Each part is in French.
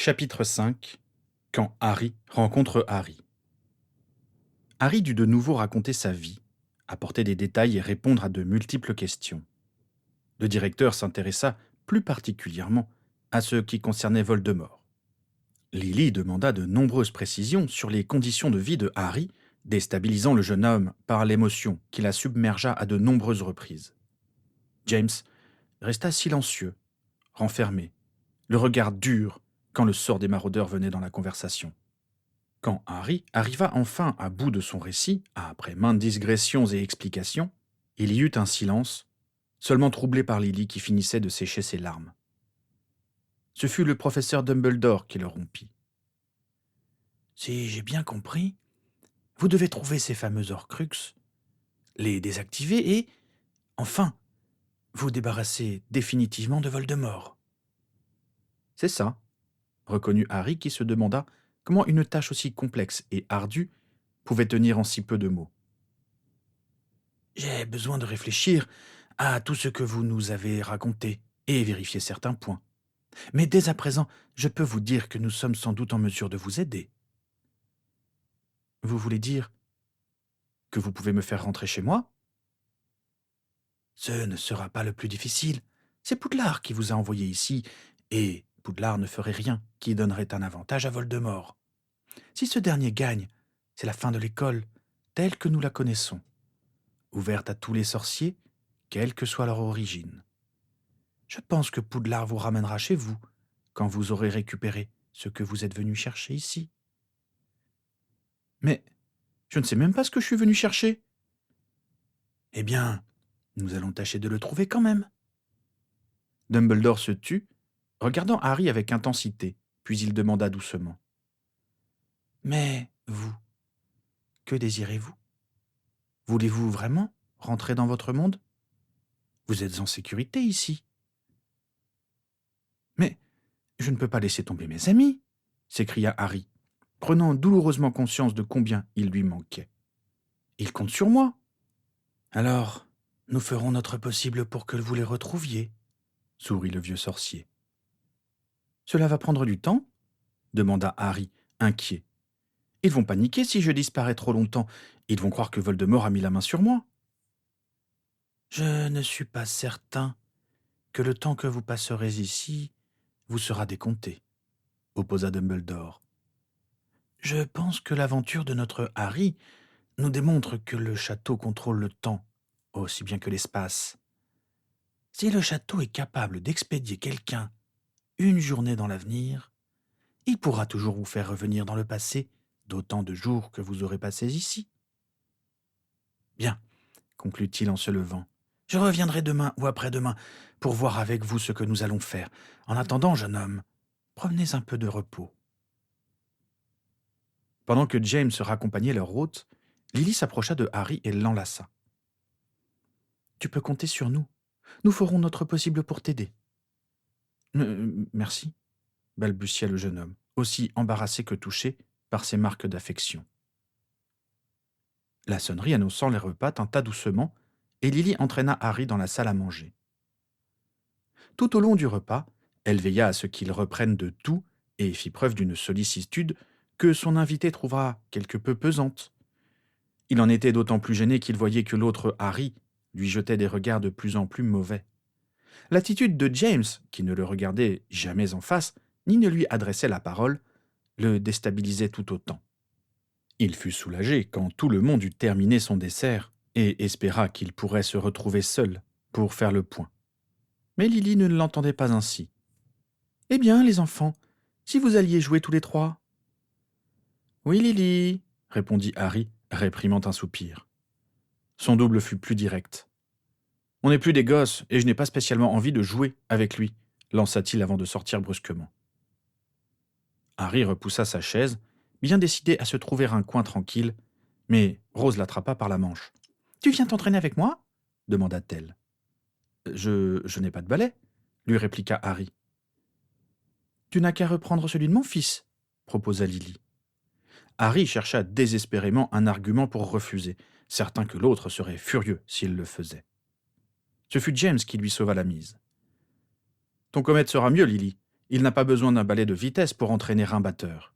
Chapitre 5. Quand Harry rencontre Harry. Harry dut de nouveau raconter sa vie, apporter des détails et répondre à de multiples questions. Le directeur s'intéressa plus particulièrement à ce qui concernait Voldemort. Lily demanda de nombreuses précisions sur les conditions de vie de Harry, déstabilisant le jeune homme par l'émotion qui la submergea à de nombreuses reprises. James resta silencieux, renfermé, le regard dur quand le sort des maraudeurs venait dans la conversation. Quand Harry arriva enfin à bout de son récit, après maintes digressions et explications, il y eut un silence, seulement troublé par Lily qui finissait de sécher ses larmes. Ce fut le professeur Dumbledore qui le rompit. Si j'ai bien compris, vous devez trouver ces fameux Horcruxes, les désactiver et, enfin, vous débarrasser définitivement de Voldemort. C'est ça, reconnut Harry qui se demanda comment une tâche aussi complexe et ardue pouvait tenir en si peu de mots. J'ai besoin de réfléchir à tout ce que vous nous avez raconté et vérifier certains points. Mais dès à présent, je peux vous dire que nous sommes sans doute en mesure de vous aider. Vous voulez dire que vous pouvez me faire rentrer chez moi? Ce ne sera pas le plus difficile. C'est Poudlard qui vous a envoyé ici, et Poudlard ne ferait rien qui donnerait un avantage à Voldemort. Si ce dernier gagne, c'est la fin de l'école, telle que nous la connaissons, ouverte à tous les sorciers, quelle que soit leur origine. Je pense que Poudlard vous ramènera chez vous, quand vous aurez récupéré ce que vous êtes venu chercher ici. Mais je ne sais même pas ce que je suis venu chercher. Eh bien, nous allons tâcher de le trouver quand même. Dumbledore se tut, regardant Harry avec intensité, puis il demanda doucement. Mais vous, que désirez-vous? Voulez-vous vraiment rentrer dans votre monde? Vous êtes en sécurité ici. Mais je ne peux pas laisser tomber mes amis, s'écria Harry, prenant douloureusement conscience de combien il lui manquait. Ils comptent sur moi. Alors, nous ferons notre possible pour que vous les retrouviez, sourit le vieux sorcier. Cela va prendre du temps? Demanda Harry, inquiet. Ils vont paniquer si je disparais trop longtemps. Ils vont croire que Voldemort a mis la main sur moi. Je ne suis pas certain que le temps que vous passerez ici vous sera décompté, opposa Dumbledore. Je pense que l'aventure de notre Harry nous démontre que le château contrôle le temps, aussi bien que l'espace. Si le château est capable d'expédier quelqu'un une journée dans l'avenir, il pourra toujours vous faire revenir dans le passé d'autant de jours que vous aurez passés ici. Bien, conclut-il en se levant. Je reviendrai demain ou après-demain pour voir avec vous ce que nous allons faire. En attendant, jeune homme, prenez un peu de repos. Pendant que James raccompagnait leur hôte, Lily s'approcha de Harry et l'enlaça. Tu peux compter sur nous. Nous ferons notre possible pour t'aider. Merci, balbutia le jeune homme, aussi embarrassé que touché par ces marques d'affection. La sonnerie annonçant les repas tinta doucement, et Lily entraîna Harry dans la salle à manger. Tout au long du repas, elle veilla à ce qu'il reprenne de tout et fit preuve d'une sollicitude que son invité trouva quelque peu pesante. Il en était d'autant plus gêné qu'il voyait que l'autre Harry lui jetait des regards de plus en plus mauvais. L'attitude de James, qui ne le regardait jamais en face, ni ne lui adressait la parole, le déstabilisait tout autant. Il fut soulagé quand tout le monde eut terminé son dessert et espéra qu'il pourrait se retrouver seul pour faire le point. Mais Lily ne l'entendait pas ainsi. « Eh bien, les enfants, si vous alliez jouer tous les trois ?» « Oui, Lily, » répondit Harry, réprimant un soupir. Son double fut plus direct. « On n'est plus des gosses, et je n'ai pas spécialement envie de jouer avec lui, » lança-t-il avant de sortir brusquement. Harry repoussa sa chaise, bien décidé à se trouver un coin tranquille, mais Rose l'attrapa par la manche. « Tu viens t'entraîner avec moi ?» demanda-t-elle. « Je n'ai pas de balai, » lui répliqua Harry. « Tu n'as qu'à reprendre celui de mon fils, » proposa Lily. Harry chercha désespérément un argument pour refuser, certain que l'autre serait furieux s'il le faisait. Ce fut James qui lui sauva la mise. « Ton comète sera mieux, Lily. Il n'a pas besoin d'un balai de vitesse pour entraîner un batteur.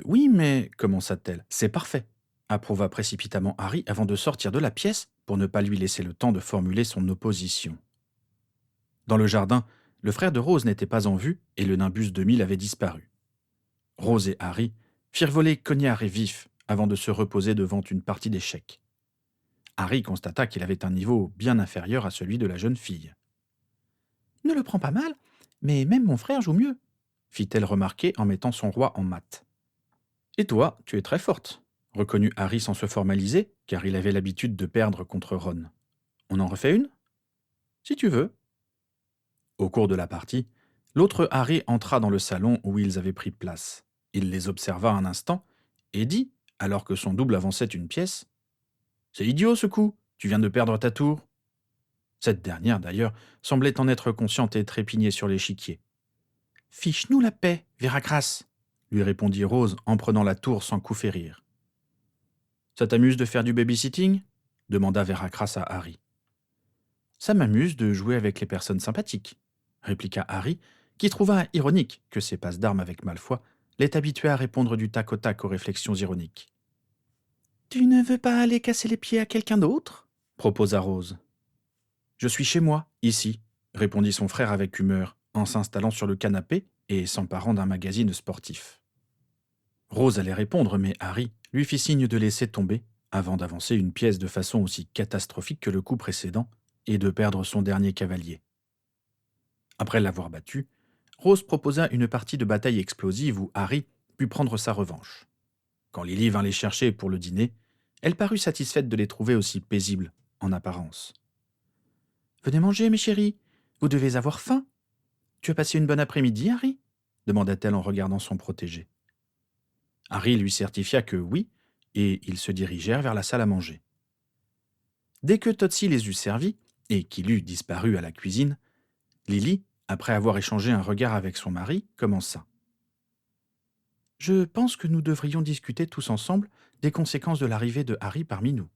Oui, mais, commença-t-elle, c'est parfait, approuva précipitamment Harry avant de sortir de la pièce pour ne pas lui laisser le temps de formuler son opposition. Dans le jardin, le frère de Rose n'était pas en vue et le nimbus 2000 avait disparu. Rose et Harry firent voler cognard et vif avant de se reposer devant une partie d'échecs. Harry constata qu'il avait un niveau bien inférieur à celui de la jeune fille. Ne le prends pas mal, mais même mon frère joue mieux, fit-elle remarquer en mettant son roi en mat. Et toi, tu es très forte, reconnut Harry sans se formaliser, car il avait l'habitude de perdre contre Ron. On en refait une? Si tu veux. Au cours de la partie, l'autre Harry entra dans le salon où ils avaient pris place. Il les observa un instant et dit, alors que son double avançait une pièce: C'est idiot ce coup, tu viens de perdre ta tour. Cette dernière, d'ailleurs, semblait en être consciente et trépignait sur l'échiquier. Fiche-nous la paix, Véracras, lui répondit Rose en prenant la tour sans coup férir. Ça t'amuse de faire du babysitting? Demanda Véracras à Harry. Ça m'amuse de jouer avec les personnes sympathiques, répliqua Harry, qui trouva ironique que ses passes d'armes avec Malfoy l'aient habitué à répondre du tac au tac aux réflexions ironiques. Tu ne veux pas aller casser les pieds à quelqu'un d'autre? Proposa Rose. Je suis chez moi, ici, répondit son frère avec humeur, en s'installant sur le canapé et s'emparant d'un magazine sportif. Rose allait répondre, mais Harry lui fit signe de laisser tomber, avant d'avancer une pièce de façon aussi catastrophique que le coup précédent, et de perdre son dernier cavalier. Après l'avoir battu, Rose proposa une partie de bataille explosive où Harry put prendre sa revanche. Quand Lily vint les chercher pour le dîner, elle parut satisfaite de les trouver aussi paisibles, en apparence. « Venez manger, mes chéris, vous devez avoir faim. Tu as passé une bonne après-midi, Harry ?» demanda-t-elle en regardant son protégé. Harry lui certifia que oui, et ils se dirigèrent vers la salle à manger. Dès que Totsi les eut servis, et qu'il eut disparu à la cuisine, Lily, après avoir échangé un regard avec son mari, commença. « Je pense que nous devrions discuter tous ensemble des conséquences de l'arrivée de Harry parmi nous. »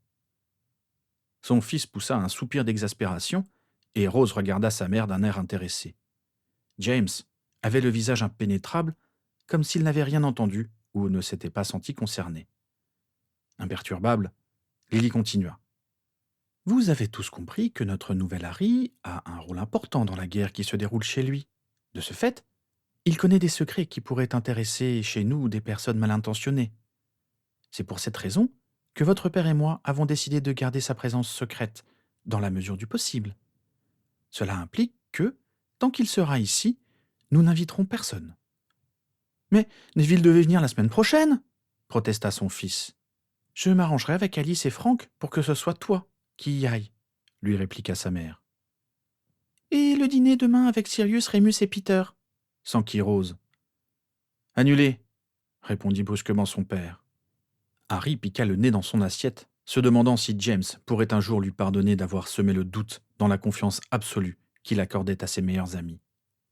Son fils poussa un soupir d'exaspération, et Rose regarda sa mère d'un air intéressé. James avait le visage impénétrable, comme s'il n'avait rien entendu ou ne s'était pas senti concerné. Imperturbable, Lily continua. « Vous avez tous compris que notre nouvel Harry a un rôle important dans la guerre qui se déroule chez lui. De ce fait, il connaît des secrets qui pourraient intéresser chez nous des personnes mal intentionnées. C'est pour cette raison que votre père et moi avons décidé de garder sa présence secrète, dans la mesure du possible. Cela implique que, tant qu'il sera ici, nous n'inviterons personne. »« Mais Neville devait venir la semaine prochaine !» protesta son fils. « Je m'arrangerai avec Alice et Franck pour que ce soit toi qui y aille, » lui répliqua sa mère. « Et le dîner demain avec Sirius, Rémus et Peter ?» s'enquit Rose. « Annulé !» répondit brusquement son père. Harry piqua le nez dans son assiette, se demandant si James pourrait un jour lui pardonner d'avoir semé le doute dans la confiance absolue qu'il accordait à ses meilleurs amis.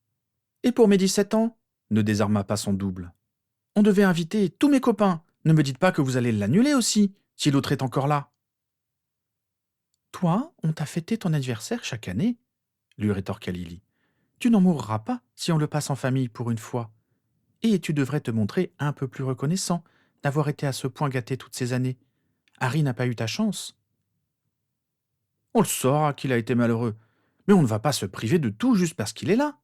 « Et pour mes 17 ans ?» ne désarma pas son double. « On devait inviter tous mes copains. Ne me dites pas que vous allez l'annuler aussi, si l'autre est encore là. » « Toi, on t'a fêté ton anniversaire chaque année, » lui rétorqua Lily. « Tu n'en mourras pas si on le passe en famille pour une fois. Et tu devrais te montrer un peu plus reconnaissant d'avoir été à ce point gâté toutes ces années. Harry n'a pas eu ta chance. »« On le saura qu'il a été malheureux, mais on ne va pas se priver de tout juste parce qu'il est là. »«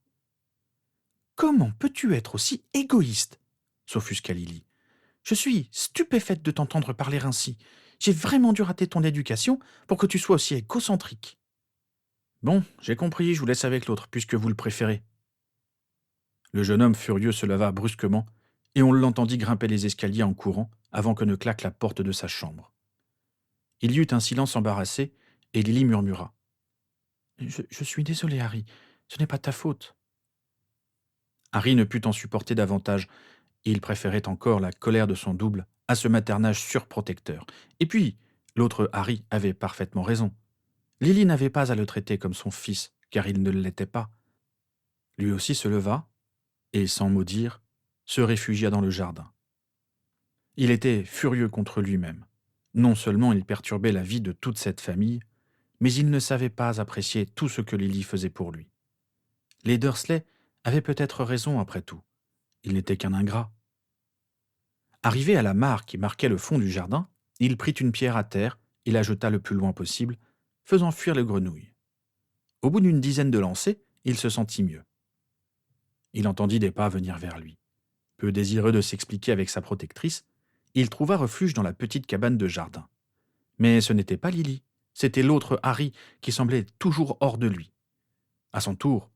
Comment peux-tu être aussi égoïste ?» s'offusqua Lily. « Je suis stupéfaite de t'entendre parler ainsi. J'ai vraiment dû rater ton éducation pour que tu sois aussi égocentrique. » « Bon, j'ai compris, je vous laisse avec l'autre, puisque vous le préférez. » Le jeune homme furieux se leva brusquement, et on l'entendit grimper les escaliers en courant avant que ne claque la porte de sa chambre. Il y eut un silence embarrassé, et Lily murmura. « Je suis désolé, Harry, ce n'est pas ta faute. » Harry ne put en supporter davantage, et il préférait encore la colère de son double à ce maternage surprotecteur. Et puis, l'autre Harry avait parfaitement raison. Lily n'avait pas à le traiter comme son fils, car il ne l'était pas. Lui aussi se leva, et sans mot dire, se réfugia dans le jardin. Il était furieux contre lui-même. Non seulement il perturbait la vie de toute cette famille, mais il ne savait pas apprécier tout ce que Lily faisait pour lui. Les Dursley avait peut-être raison après tout. Il n'était qu'un ingrat. Arrivé à la mare qui marquait le fond du jardin, il prit une pierre à terre et la jeta le plus loin possible, faisant fuir les grenouilles. Au bout d'une dizaine de lancers, il se sentit mieux. Il entendit des pas venir vers lui. Peu désireux de s'expliquer avec sa protectrice, il trouva refuge dans la petite cabane de jardin. Mais ce n'était pas Lily, c'était l'autre Harry qui semblait toujours hors de lui. À son tour,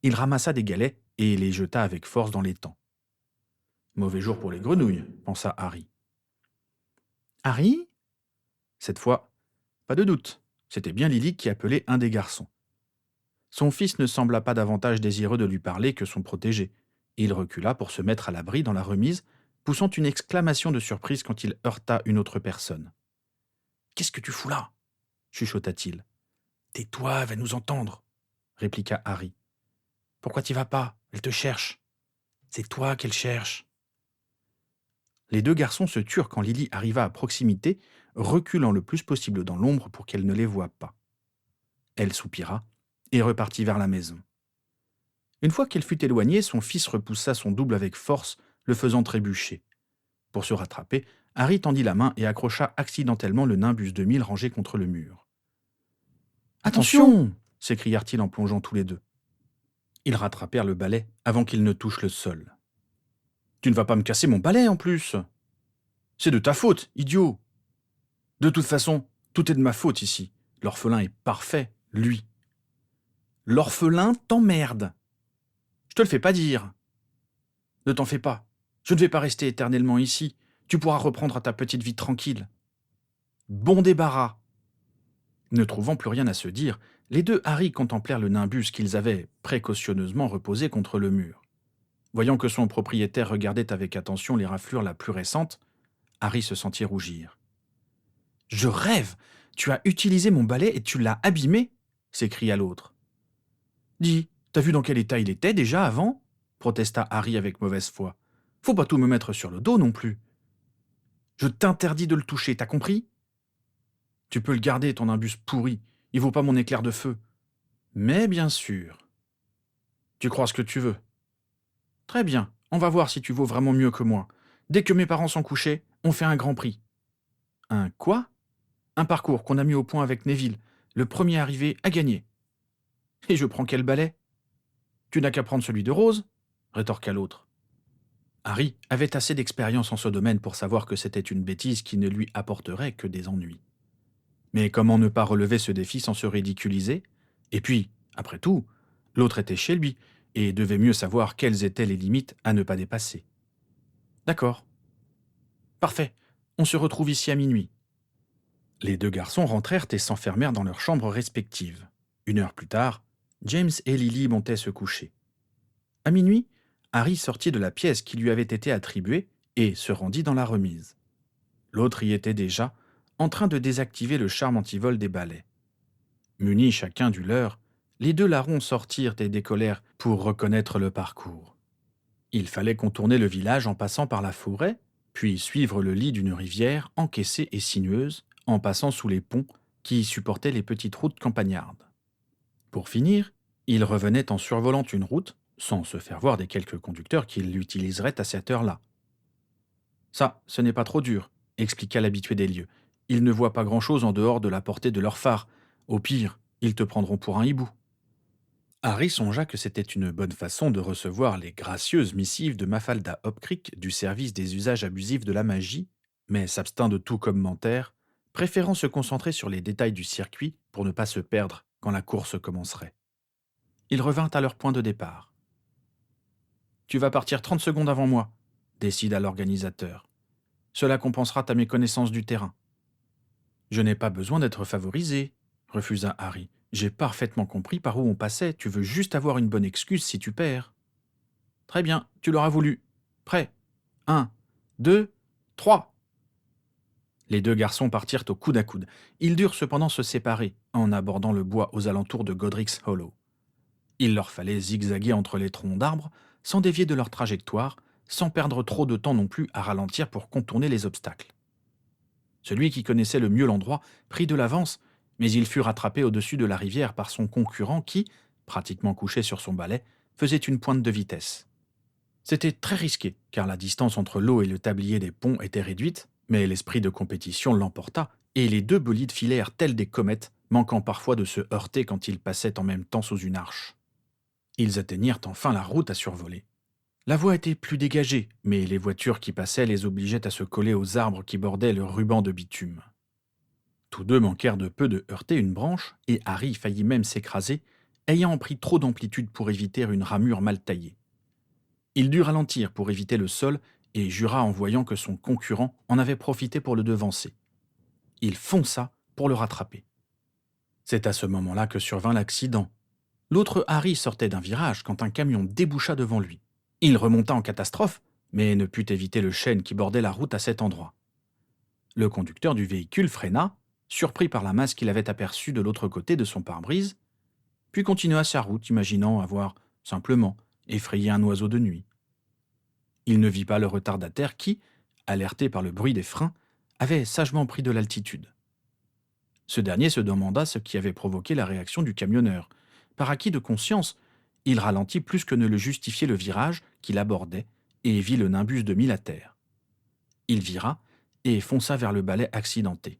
il ramassa des galets et les jeta avec force dans l'étang. Mauvais jour pour les grenouilles, pensa Harry. Harry? Cette fois, pas de doute, c'était bien Lily qui appelait un des garçons. Son fils ne sembla pas davantage désireux de lui parler que son protégé. Il recula pour se mettre à l'abri dans la remise, poussant une exclamation de surprise quand il heurta une autre personne. « Qu'est-ce que tu fous là » chuchota-t-il. « Tais-toi, elle va nous entendre » répliqua Harry. « Pourquoi t'y vas pas? Elle te cherche. »« C'est toi qu'elle cherche. » Les deux garçons se turent quand Lily arriva à proximité, reculant le plus possible dans l'ombre pour qu'elle ne les voie pas. Elle soupira et repartit vers la maison. Une fois qu'elle fut éloignée, son fils repoussa son double avec force, le faisant trébucher. Pour se rattraper, Harry tendit la main et accrocha accidentellement le nimbus 2000 rangé contre le mur. « Attention !» s'écrièrent-ils en plongeant tous les deux. Ils rattrapèrent le balai avant qu'il ne touche le sol. « Tu ne vas pas me casser mon balai en plus !»« C'est de ta faute, idiot !»« De toute façon, tout est de ma faute ici. L'orphelin est parfait, lui. »« L'orphelin t'emmerde !»« Je te le fais pas dire. »« Ne t'en fais pas. Je ne vais pas rester éternellement ici. Tu pourras reprendre ta petite vie tranquille. »« Bon débarras !» Ne trouvant plus rien à se dire, les deux Harry contemplèrent le nimbus qu'ils avaient précautionneusement reposé contre le mur. Voyant que son propriétaire regardait avec attention les raflures la plus récentes, Harry se sentit rougir. « Je rêve! Tu as utilisé mon balai et tu l'as abîmé !» s'écria l'autre. « Dis, t'as vu dans quel état il était déjà avant ?» protesta Harry avec mauvaise foi. « Faut pas tout me mettre sur le dos non plus. »« Je t'interdis de le toucher, t'as compris ? » « Tu peux le garder, ton imbus pourri. Il vaut pas mon éclair de feu. »« Mais bien sûr. »« Tu crois ce que tu veux. »« Très bien, on va voir si tu vaux vraiment mieux que moi. Dès que mes parents sont couchés, on fait un grand prix. »« Un quoi ? » ?»« Un parcours qu'on a mis au point avec Neville. Le premier arrivé a gagné. »« Et je prends quel balai ? » ?»« Tu n'as qu'à prendre celui de Rose, » rétorqua l'autre. Harry avait assez d'expérience en ce domaine pour savoir que c'était une bêtise qui ne lui apporterait que des ennuis. Mais comment ne pas relever ce défi sans se ridiculiser ? Et puis, après tout, l'autre était chez lui et devait mieux savoir quelles étaient les limites à ne pas dépasser. D'accord. Parfait, on se retrouve ici à minuit. Les deux garçons rentrèrent et s'enfermèrent dans leurs chambres respectives. 1 heure plus tard, James et Lily montaient se coucher. À minuit, Harry sortit de la pièce qui lui avait été attribuée et se rendit dans la remise. L'autre y était déjà, en train de désactiver le charme antivol des balais. Munis chacun du leur, les deux larrons sortirent et décollèrent pour reconnaître le parcours. Il fallait contourner le village en passant par la forêt, puis suivre le lit d'une rivière encaissée et sinueuse, en passant sous les ponts qui supportaient les petites routes campagnardes. Pour finir, ils revenaient en survolant une route, sans se faire voir des quelques conducteurs qui l'utiliseraient à cette heure-là. « Ça, ce n'est pas trop dur », expliqua l'habitué des lieux. « Ils ne voient pas grand-chose en dehors de la portée de leurs phares. Au pire, ils te prendront pour un hibou. » Harry songea que c'était une bonne façon de recevoir les gracieuses missives de Mafalda Hopcrick du service des usages abusifs de la magie, mais s'abstint de tout commentaire, préférant se concentrer sur les détails du circuit pour ne pas se perdre quand la course commencerait. Ils revinrent à leur point de départ. « Tu vas partir 30 secondes avant moi », décida l'organisateur. « Cela compensera ta méconnaissance du terrain. »« Je n'ai pas besoin d'être favorisé, » refusa Harry. « J'ai parfaitement compris par où on passait. Tu veux juste avoir une bonne excuse si tu perds. »« Très bien, tu l'auras voulu. Prêt ? 1, 2, 3 !» Les deux garçons partirent au coude à coude. Ils durent cependant se séparer en abordant le bois aux alentours de Godric's Hollow. Il leur fallait zigzaguer entre les troncs d'arbres, sans dévier de leur trajectoire, sans perdre trop de temps non plus à ralentir pour contourner les obstacles. Celui qui connaissait le mieux l'endroit prit de l'avance, mais il fut rattrapé au-dessus de la rivière par son concurrent qui, pratiquement couché sur son balai, faisait une pointe de vitesse. C'était très risqué, car la distance entre l'eau et le tablier des ponts était réduite, mais l'esprit de compétition l'emporta, et les deux bolides filèrent tels des comètes, manquant parfois de se heurter quand ils passaient en même temps sous une arche. Ils atteignirent enfin la route à survoler. La voie était plus dégagée, mais les voitures qui passaient les obligeaient à se coller aux arbres qui bordaient le ruban de bitume. Tous deux manquèrent de peu de heurter une branche, et Harry faillit même s'écraser, ayant pris trop d'amplitude pour éviter une ramure mal taillée. Il dut ralentir pour éviter le sol et jura en voyant que son concurrent en avait profité pour le devancer. Il fonça pour le rattraper. C'est à ce moment-là que survint l'accident. L'autre Harry sortait d'un virage quand un camion déboucha devant lui. Il remonta en catastrophe, mais ne put éviter le chêne qui bordait la route à cet endroit. Le conducteur du véhicule freina, surpris par la masse qu'il avait aperçue de l'autre côté de son pare-brise, puis continua sa route, imaginant avoir, simplement, effrayé un oiseau de nuit. Il ne vit pas le retardataire qui, alerté par le bruit des freins, avait sagement pris de l'altitude. Ce dernier se demanda ce qui avait provoqué la réaction du camionneur. Par acquis de conscience, il ralentit plus que ne le justifiait le virage qu'il abordait et vit le nimbus de mille à terre. Il vira et fonça vers le balai accidenté.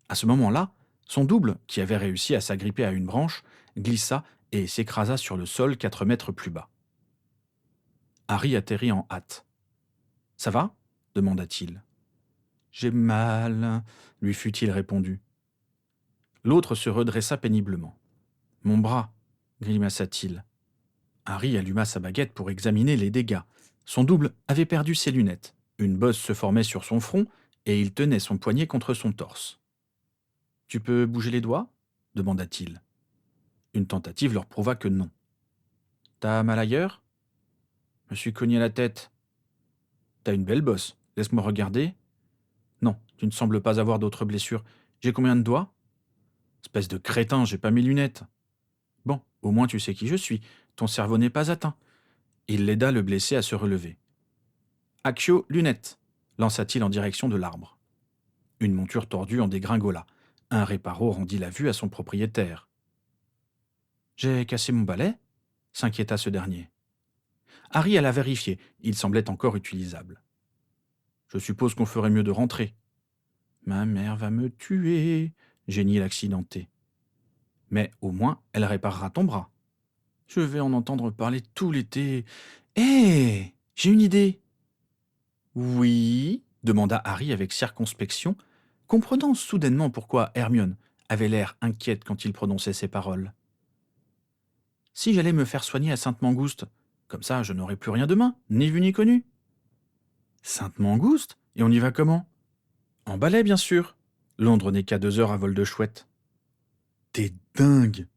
À ce moment-là, son double, qui avait réussi à s'agripper à une branche, glissa et s'écrasa sur le sol 4 mètres plus bas. Harry atterrit en hâte. « Ça va ?» demanda-t-il. « J'ai mal, » lui fut-il répondu. L'autre se redressa péniblement. « Mon bras » grimaça-t-il. Harry alluma sa baguette pour examiner les dégâts. Son double avait perdu ses lunettes. Une bosse se formait sur son front et il tenait son poignet contre son torse. « Tu peux bouger les doigts ?» demanda-t-il. Une tentative leur prouva que non. « T'as mal ailleurs ?»« Me suis cogné la tête. »« T'as une belle bosse. Laisse-moi regarder. »« Non, tu ne sembles pas avoir d'autres blessures. J'ai combien de doigts ?»« Espèce de crétin, j'ai pas mes lunettes. »« Bon, au moins tu sais qui je suis. Ton cerveau n'est pas atteint. » Il l'aida le blessé à se relever. « Accio, lunettes !» lança-t-il en direction de l'arbre. Une monture tordue en dégringola. Un réparo rendit la vue à son propriétaire. « J'ai cassé mon balai ?» s'inquiéta ce dernier. Harry alla vérifier. Il semblait encore utilisable. « Je suppose qu'on ferait mieux de rentrer. »« Ma mère va me tuer !» geignit l'accidenté. « Mais au moins, elle réparera ton bras. »« Je vais en entendre parler tout l'été. »« Hé, j'ai une idée !»« Oui ?» demanda Harry avec circonspection, comprenant soudainement pourquoi Hermione avait l'air inquiète quand il prononçait ces paroles. « Si j'allais me faire soigner à Sainte-Mangouste, comme ça je n'aurais plus rien demain, ni vu ni connu. »« Sainte-Mangouste ? Et on y va comment ?»« En balai, bien sûr. Londres n'est qu'à 2 heures à vol de chouette. »« T'es dingue !»«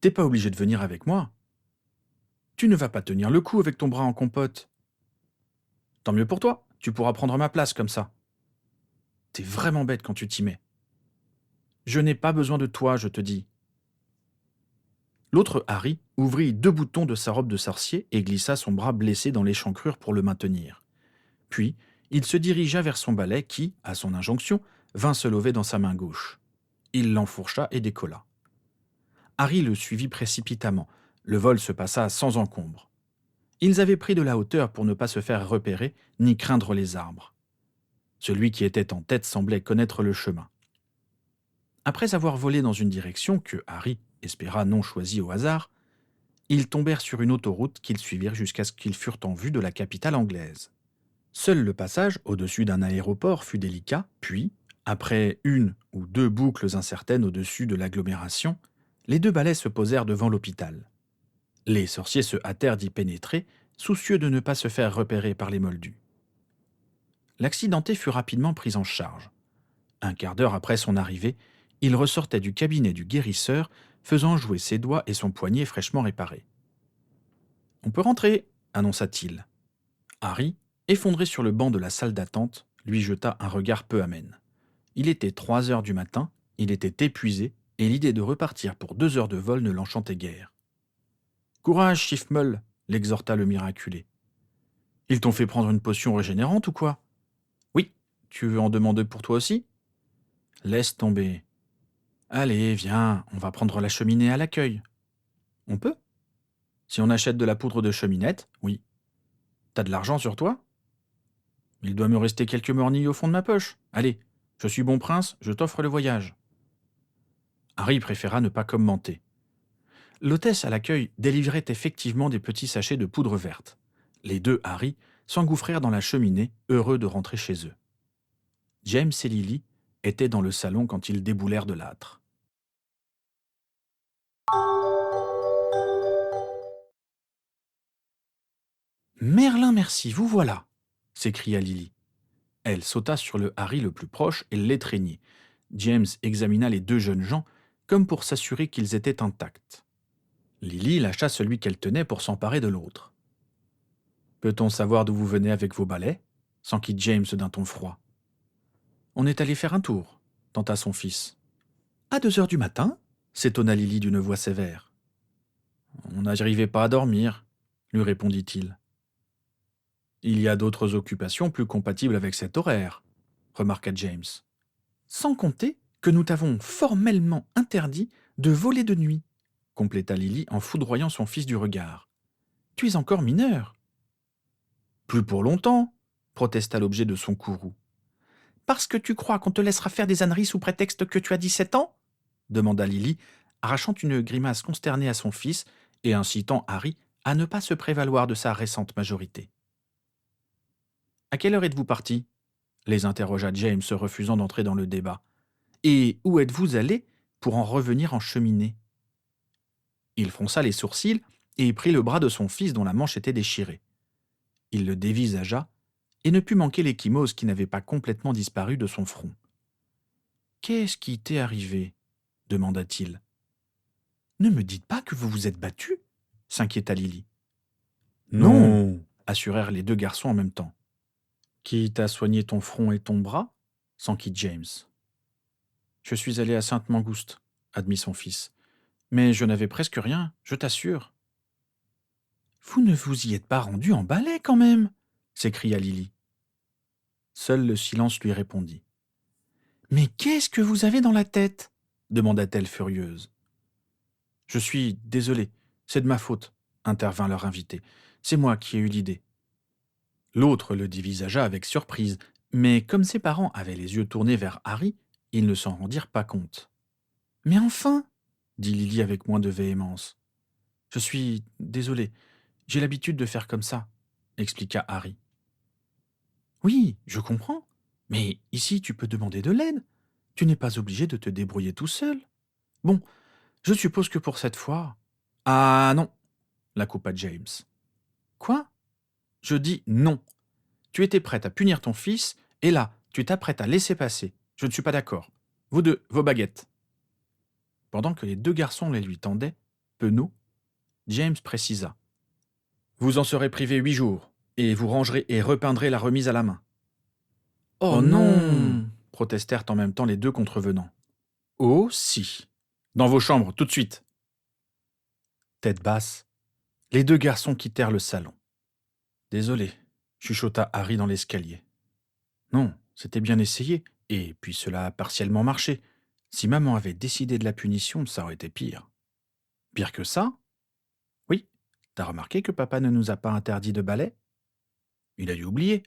T'es pas obligé de venir avec moi. »« Tu ne vas pas tenir le coup avec ton bras en compote. »« Tant mieux pour toi, tu pourras prendre ma place comme ça. »« T'es vraiment bête quand tu t'y mets. »« Je n'ai pas besoin de toi, je te dis. » L'autre Harry ouvrit 2 boutons de sa robe de sorcier et glissa son bras blessé dans l'échancrure pour le maintenir. Puis, il se dirigea vers son balai qui, à son injonction, vint se lever dans sa main gauche. Il l'enfourcha et décolla. Harry le suivit précipitamment. Le vol se passa sans encombre. Ils avaient pris de la hauteur pour ne pas se faire repérer ni craindre les arbres. Celui qui était en tête semblait connaître le chemin. Après avoir volé dans une direction que Harry espéra non choisie au hasard, ils tombèrent sur une autoroute qu'ils suivirent jusqu'à ce qu'ils furent en vue de la capitale anglaise. Seul le passage au-dessus d'un aéroport fut délicat, puis, après 1 ou 2 boucles incertaines au-dessus de l'agglomération, les 2 balais se posèrent devant l'hôpital. Les sorciers se hâtèrent d'y pénétrer, soucieux de ne pas se faire repérer par les moldus. L'accidenté fut rapidement pris en charge. Un quart d'heure après son arrivée, il ressortait du cabinet du guérisseur, faisant jouer ses doigts et son poignet fraîchement réparés. « On peut rentrer » annonça-t-il. Harry, effondré sur le banc de la salle d'attente, lui jeta un regard peu amène. Il était 3 heures du matin, il était épuisé, et l'idée de repartir pour 2 heures de vol ne l'enchantait guère. « Courage, Chiffmeul !» l'exhorta le miraculé. « Ils t'ont fait prendre une potion régénérante ou quoi ?»« Oui, tu veux en demander pour toi aussi ?»« Laisse tomber. »« Allez, viens, on va prendre la cheminée à l'accueil. »« On peut ?» Si on achète de la poudre de cheminette, oui. T'as de l'argent sur toi? Il doit me rester quelques mornilles au fond de ma poche. Allez, je suis bon prince, je t'offre le voyage. Harry préféra ne pas commenter. L'hôtesse à l'accueil délivrait effectivement des petits sachets de poudre verte. Les deux Harry s'engouffrèrent dans la cheminée, heureux de rentrer chez eux. James et Lily étaient dans le salon quand ils déboulèrent de l'âtre. Merlin merci, vous voilà, s'écria Lily. Elle sauta sur le Harry le plus proche et l'étreignit. James examina les deux jeunes gens comme pour s'assurer qu'ils étaient intacts. Lily lâcha celui qu'elle tenait pour s'emparer de l'autre. Peut-on savoir d'où vous venez avec vos balais s'enquit James d'un ton froid. On est allé faire un tour, tenta son fils. À 2 heures du matin s'étonna Lily d'une voix sévère. On n'arrivait pas à dormir, lui répondit-il. Il y a d'autres occupations plus compatibles avec cet horaire, remarqua James. Sans compter que nous t'avons formellement interdit de voler de nuit, compléta Lily en foudroyant son fils du regard. Tu es encore mineur. Plus pour longtemps, protesta l'objet de son courroux. Parce que tu crois qu'on te laissera faire des âneries sous prétexte que tu as 17 ans demanda Lily, arrachant une grimace consternée à son fils et incitant Harry à ne pas se prévaloir de sa récente majorité. À quelle heure êtes-vous partis les interrogea James, refusant d'entrer dans le débat. Et où êtes-vous allés pour en revenir en cheminée? Il fronça les sourcils et prit le bras de son fils dont la manche était déchirée. Il le dévisagea et ne put manquer l'ecchymose qui n'avait pas complètement disparu de son front. « Qu'est-ce qui t'est arrivé ?» demanda-t-il. « Ne me dites pas que vous vous êtes battu ?» s'inquiéta Lily. « Non !» assurèrent les deux garçons en même temps. « Qui t'a soigné ton front et ton bras ?» s'enquit James. « Je suis allé à Sainte-Mangouste, » admit son fils. « Mais je n'avais presque rien, je t'assure. »« Vous ne vous y êtes pas rendu en balai quand même !» s'écria Lily. Seul le silence lui répondit. « Mais qu'est-ce que vous avez dans la tête ?» demanda-t-elle furieuse. « Je suis désolé, c'est de ma faute, » intervint leur invité. « C'est moi qui ai eu l'idée. » L'autre le dévisagea avec surprise, mais comme ses parents avaient les yeux tournés vers Harry, ils ne s'en rendirent pas compte. « Mais enfin !» dit Lily avec moins de véhémence. « Je suis désolé, j'ai l'habitude de faire comme ça, » expliqua Harry. « Oui, je comprends, mais ici tu peux demander de l'aide. Tu n'es pas obligé de te débrouiller tout seul. Bon, je suppose que pour cette fois... » « Ah non !» la coupa James. « Quoi ? Je dis non. Tu étais prête à punir ton fils, et là, tu t'apprêtes à laisser passer. Je ne suis pas d'accord. Vous deux, vos baguettes. » Pendant que les deux garçons les lui tendaient, penauds, James précisa. « Vous en serez privé 8 jours, et vous rangerez et repeindrez la remise à la main. »« Oh non !» protestèrent en même temps les deux contrevenants. « Oh si ! Dans vos chambres, tout de suite !» Tête basse, les deux garçons quittèrent le salon. « Désolé, » chuchota Harry dans l'escalier. Non, c'était bien essayé, et puis cela a partiellement marché. Si maman avait décidé de la punition, ça aurait été pire. Pire que ça? Oui, t'as remarqué que papa ne nous a pas interdit de balai? Il a dû oublier.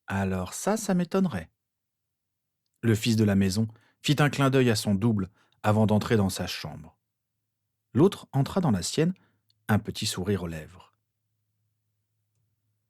Alors ça m'étonnerait. Le fils de la maison fit un clin d'œil à son double avant d'entrer dans sa chambre. L'autre entra dans la sienne, un petit sourire aux lèvres.